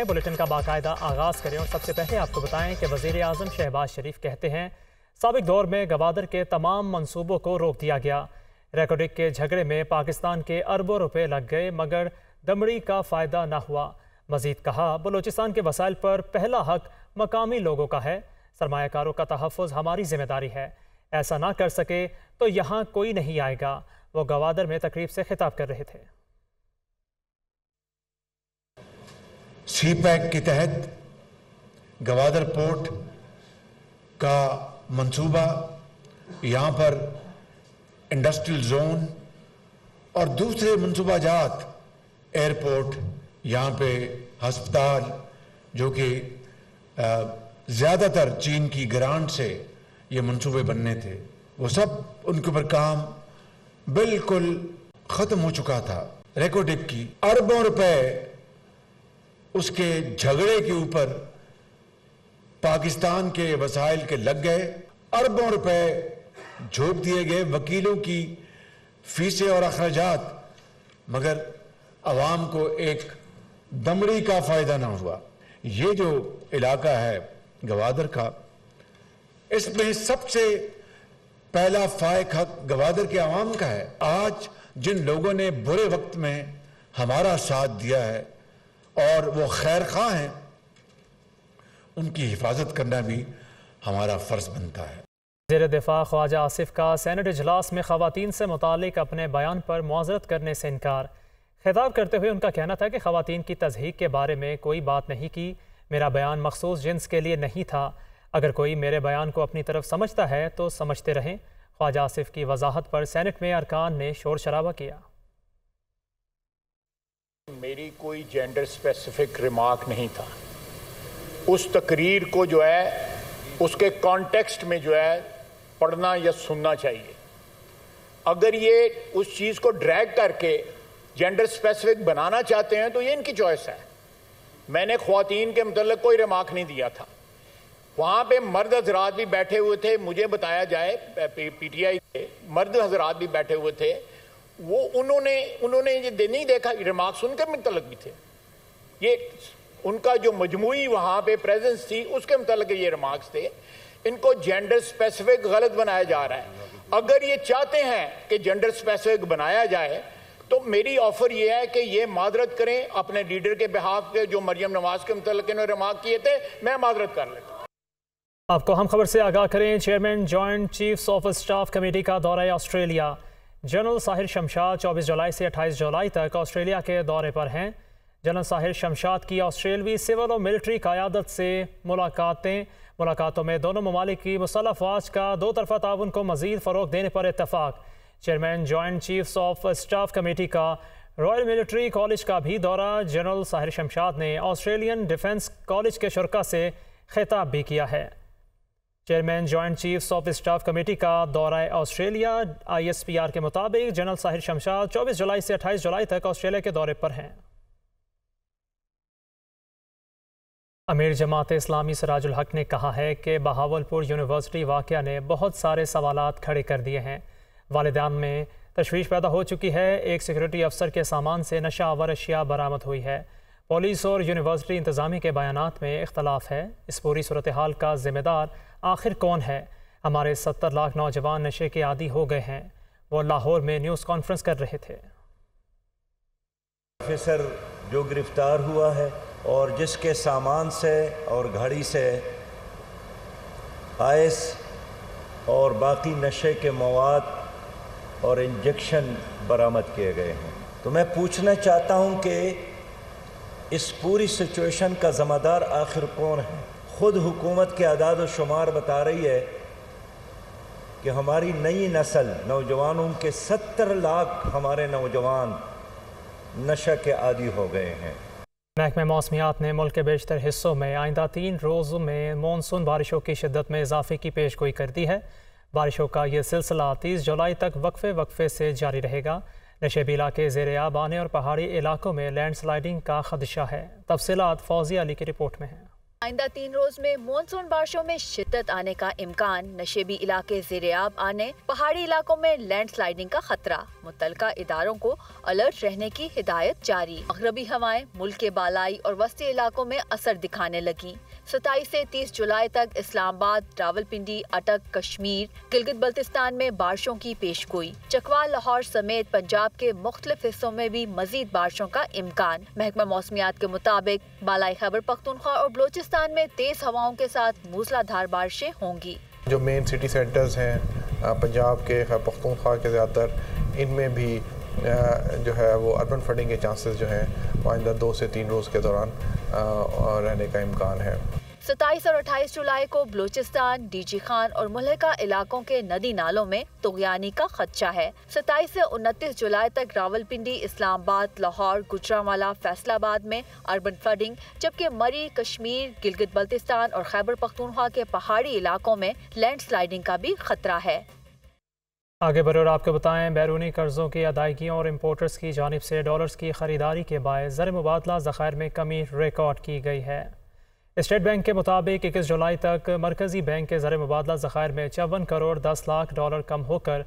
Bulletin کا باقاعدہ آغاز کریں اور سب سے پہلے آپ کو بتائیں کہ وزیر اعظم شہباز شریف کہتے ہیں سابق دور میں گوادر کے تمام منصوبوں کو روک دیا گیا۔ ریکوڈک کے جھگڑے میں پاکستان کے اربوں روپے لگ گئے مگر دمڑی کا فائدہ نہ ہوا۔ مزید کہا بلوچستان کے وسائل پر پہلا حق مقامی لوگوں کا ہے، سرمایہ کاروں کا تحفظ ہماری ذمہ داری ہے، ایسا نہ کر سکے تو یہاں کوئی نہیں آئے گا۔ وہ گوادر میں تقریب سے خطاب کر رہے تھے۔ سی پیک کے تحت گوادر پورٹ کا منصوبہ، یہاں پر انڈسٹریل زون اور دوسرے منصوبہ جات، ایئرپورٹ، یہاں پہ ہسپتال، جو کہ زیادہ تر چین کی گرانٹ سے یہ منصوبے بننے تھے، وہ سب ان کے اوپر کام بالکل ختم ہو چکا تھا۔ ریکوڈک کی اربوں روپے اس کے جھگڑے کے اوپر پاکستان کے وسائل کے لگ گئے، اربوں روپے جھونک دیے گئے، وکیلوں کی فیسیں اور اخراجات، مگر عوام کو ایک دمڑی کا فائدہ نہ ہوا۔ یہ جو علاقہ ہے گوادر کا، اس میں سب سے پہلا فائق حق گوادر کے عوام کا ہے۔ آج جن لوگوں نے برے وقت میں ہمارا ساتھ دیا ہے اور وہ خیر خواہ ہیں، ان کی حفاظت کرنا بھی ہمارا فرض بنتا ہے۔ وزیر دفاع خواجہ آصف کا سینٹ اجلاس میں خواتین سے متعلق اپنے بیان پر معذرت کرنے سے انکار۔ خطاب کرتے ہوئے ان کا کہنا تھا کہ خواتین کی تضحیک کے بارے میں کوئی بات نہیں کی، میرا بیان مخصوص جنس کے لیے نہیں تھا، اگر کوئی میرے بیان کو اپنی طرف سمجھتا ہے تو سمجھتے رہیں۔ خواجہ آصف کی وضاحت پر سینٹ میں ارکان نے شور شرابہ کیا۔ میری کوئی جینڈر سپیسیفک ریمارک نہیں تھا، اس تقریر کو جو ہے اس کے کانٹیکسٹ میں جو ہے پڑھنا یا سننا چاہیے۔ اگر یہ اس چیز کو ڈریگ کر کے جینڈر سپیسیفک بنانا چاہتے ہیں تو یہ ان کی چوائس ہے۔ میں نے خواتین کے متعلق کوئی ریمارک نہیں دیا تھا۔ وہاں پہ مرد حضرات بھی بیٹھے ہوئے تھے، مجھے بتایا جائے پی ٹی آئی کے مرد حضرات بھی بیٹھے ہوئے تھے، وہ انہوں نے یہ نہیں دیکھا، ریمارکس ان کے متعلق بھی تھے۔ یہ ان کا جو مجموعی وہاں پہ پریزنس تھی اس کے متعلق یہ ریمارکس تھے۔ ان کو جینڈر سپیسیفک غلط بنایا جا رہا ہے۔ اگر یہ چاہتے ہیں کہ جینڈر سپیسیفک بنایا جائے تو میری آفر یہ ہے کہ یہ معذرت کریں اپنے لیڈر کے بہاف پہ، جو مریم نواز کے متعلق انہوں نے ریمارک کیے تھے، میں معذرت کر لیتا ہوں۔ آپ کو ہم خبر سے آگاہ کریں، chairman joint chiefs of staff committee کا دورہ آسٹریلیا۔ جنرل ساحر شمشاد 24 جولائی سے 28 جولائی تک آسٹریلیا کے دورے پر ہیں۔ جنرل ساحر شمشاد کی آسٹریلوی سول اور ملٹری قیادت سے ملاقاتوں میں دونوں ممالک کی مسلح افواج کا دو طرفہ تعاون کو مزید فروغ دینے پر اتفاق۔ Chairman joint chiefs of staff committee کا رائل ملٹری کالج کا بھی دورہ۔ جنرل ساحر شمشاد نے آسٹریلین ڈیفنس کالج کے شرکاء سے خطاب بھی کیا ہے۔ Chairman joint chiefs of staff committee کا دورہ آسٹریلیا۔ ISPR کے مطابق جنرل ساحر شمشاد 24 جولائی سے 28 جولائی تک آسٹریلیا کے دورے پر ہیں۔ امیر جماعت اسلامی سراج الحق نے کہا ہے کہ بہاولپور یونیورسٹی واقعہ نے بہت سارے سوالات کھڑے کر دیے ہیں۔ والدین میں تشویش پیدا ہو چکی ہے۔ ایک سیکورٹی افسر کے سامان سے نشہ آور اشیاء برآمد ہوئی ہے۔ پولیس اور یونیورسٹی انتظامیہ کے بیانات میں اختلاف ہے۔ اس پوری صورتحال کا ذمہ دار آخر کون ہے؟ ہمارے 70 لاکھ نوجوان نشے کے عادی ہو گئے ہیں۔ وہ لاہور میں نیوز کانفرنس کر رہے تھے۔ آفیسر جو گرفتار ہوا ہے اور جس کے سامان سے اور گھڑی سے آئس اور باقی نشے کے مواد اور انجیکشن برآمد کیے گئے ہیں، تو میں پوچھنا چاہتا ہوں کہ اس پوری سچویشن کا ذمہ دار آخر کون ہے؟ خود حکومت کے اعداد و شمار بتا رہی ہے کہ ہماری نئی نسل نوجوانوں کے 70 لاکھ ہمارے نوجوان نشہ کے عادی ہو گئے ہیں۔ محکمہ موسمیات نے ملک کے بیشتر حصوں میں آئندہ 3 روزوں میں مونسون بارشوں کی شدت میں اضافے کی پیش گوئی کر دی ہے۔ بارشوں کا یہ سلسلہ 30 جولائی تک وقفے سے جاری رہے گا۔ نشیبی علاقے زیر آب آنے اور پہاڑی علاقوں میں لینڈ سلائیڈنگ کا خدشہ ہے۔ تفصیلات فوزیہ علی کی رپورٹ میں ہیں۔ آئندہ 3 روز میں مونسون بارشوں میں شدت آنے کا امکان، نشیبی علاقے زیرآب آنے، پہاڑی علاقوں میں لینڈ سلائیڈنگ کا خطرہ، متعلقہ اداروں کو الرٹ رہنے کی ہدایت جاری۔ مغربی ہوائیں ملک کے بالائی اور وسطی علاقوں میں اثر دکھانے لگیں۔ 27 سے 30 جولائی تک اسلام آباد، راولپنڈی، اٹک، کشمیر، گلگت بلتستان میں بارشوں کی پیش گوئی۔ چکوال، لاہور سمیت پنجاب کے مختلف حصوں میں بھی مزید بارشوں کا امکان۔ محکمہ موسمیات کے مطابق بالائی خیبر پختونخوا اور بلوچستان میں تیز ہواؤں کے ساتھ موسلا دھار بارشیں ہوں گی۔ جو مین سٹی سینٹرز ہیں پنجاب کے، خیبر پختونخوا کے زیادہ تر، ان میں بھی جو ہے وہ اربن فلڈنگ کے چانسز جو ہیں وہ آئندہ 2 سے 3 روز کے دوران رہنے کا امکان ہے۔ 27 اور 28 جولائی کو بلوچستان، ڈی جی خان اور ملحقہ علاقوں کے ندی نالوں میں طغیانی کا خدشہ ہے۔ 27 سے 29 جولائی تک راولپنڈی، اسلام آباد، لاہور، گجرانوالہ، فیصل آباد میں اربن فلڈنگ، جبکہ مری، کشمیر، گلگت بلتستان اور خیبر پختونخوا کے پہاڑی علاقوں میں لینڈ سلائیڈنگ کا بھی خطرہ ہے۔ آگے بڑھے اور آپ کو بتائیں، بیرونی قرضوں کی ادائیگیوں اور امپورٹرز کی جانب سے ڈالرز کی خریداری کے باعث زر مبادلہ ذخائر میں کمی ریکارڈ کی گئی ہے۔ اسٹیٹ بینک کے مطابق 21 جولائی تک مرکزی بینک کے زر مبادلہ ذخائر میں 54 کروڑ 10 لاکھ ڈالر کم ہو کر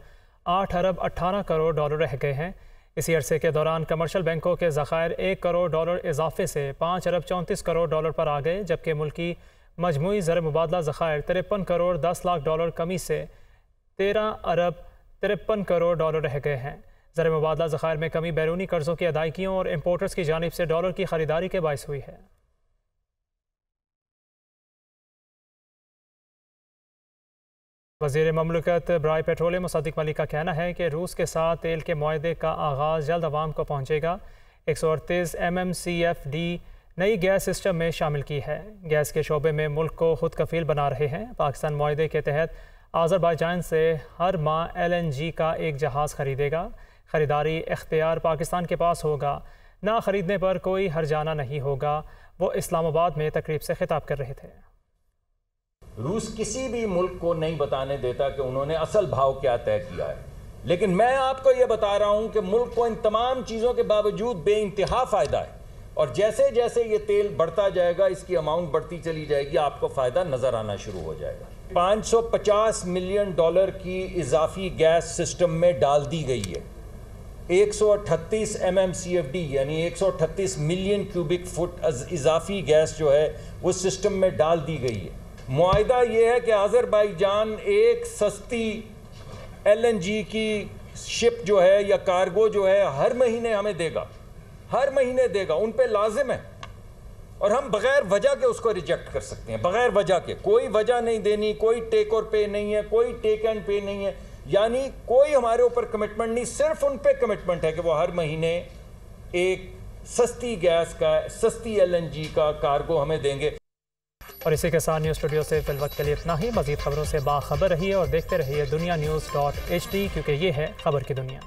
8 ارب 18 کروڑ ڈالر رہ گئے ہیں۔ اسی عرصے کے دوران کمرشل بینکوں کے ذخائر 1 کروڑ ڈالر اضافے سے 5 ارب 34 کروڑ ڈالر پر آ گئے، جبکہ ملکی مجموعی زر مبادلہ ذخائر 53 کروڑ 10 لاکھ ڈالر کمی سے 13 ارب 53 کروڑ ڈالر رہ گئے ہیں۔ زر مبادلہ ذخائر میں کمی بیرونی قرضوں کی ادائیگیوں اور امپورٹرز کی جانب سے ڈالر کی خریداری کے باعث ہوئی ہے۔ وزیر مملکت برائے پیٹرولیم مصدق ملک کا کہنا ہے کہ روس کے ساتھ تیل کے معاہدے کا آغاز جلد عوام کو پہنچے گا۔ 138 MMCFD نئی گیس سسٹم میں شامل کی ہے۔ گیس کے شعبے میں ملک کو خود کفیل بنا رہے ہیں۔ پاکستان معاہدے کے تحت آذربائیجان سے ہر ماہ LNG کا ایک جہاز خریدے گا۔ خریداری اختیار پاکستان کے پاس ہوگا، نہ خریدنے پر کوئی ہرجانہ نہیں ہوگا۔ وہ اسلام آباد میں تقریب سے خطاب کر رہے تھے۔ روس کسی بھی ملک کو نہیں بتانے دیتا کہ انہوں نے اصل بھاؤ کیا طے کیا ہے، لیکن میں آپ کو یہ بتا رہا ہوں کہ ملک کو ان تمام چیزوں کے باوجود بے انتہا فائدہ ہے، اور جیسے جیسے یہ تیل بڑھتا جائے گا اس کی اماؤنٹ بڑھتی چلی جائے گی، آپ کو فائدہ نظر آنا شروع ہو جائے گا۔ 550 ملین ڈالر کی اضافی گیس سسٹم میں ڈال دی گئی ہے۔ 138 MMCFD یعنی 138 ملین کیوبک فٹ اضافی گیس جو ہے وہ سسٹم میں ڈال دی گئی ہے۔ معاہدہ یہ ہے کہ آذربائیجان ایک سستی LNG کی شپ جو ہے یا کارگو جو ہے ہر مہینے ہمیں دے گا، ہر مہینے دے گا، ان پہ لازم ہے، اور ہم بغیر وجہ کے اس کو ریجیکٹ کر سکتے ہیں، بغیر وجہ کے، کوئی وجہ نہیں دینی، کوئی ٹیک اور پے نہیں ہے، کوئی ٹیک اینڈ پے نہیں ہے، یعنی کوئی ہمارے اوپر کمٹمنٹ نہیں، صرف ان پہ کمٹمنٹ ہے کہ وہ ہر مہینے ایک سستی گیس کا، سستی LNG کا کارگو ہمیں دیں گے۔ اور اسی کے ساتھ نیوز اسٹوڈیو سے فی الوقت کے لیے اتنا ہی۔ مزید خبروں سے باخبر رہیے اور دیکھتے رہیے دنیا نیوز .HT، کیونکہ یہ ہے خبر کی دنیا۔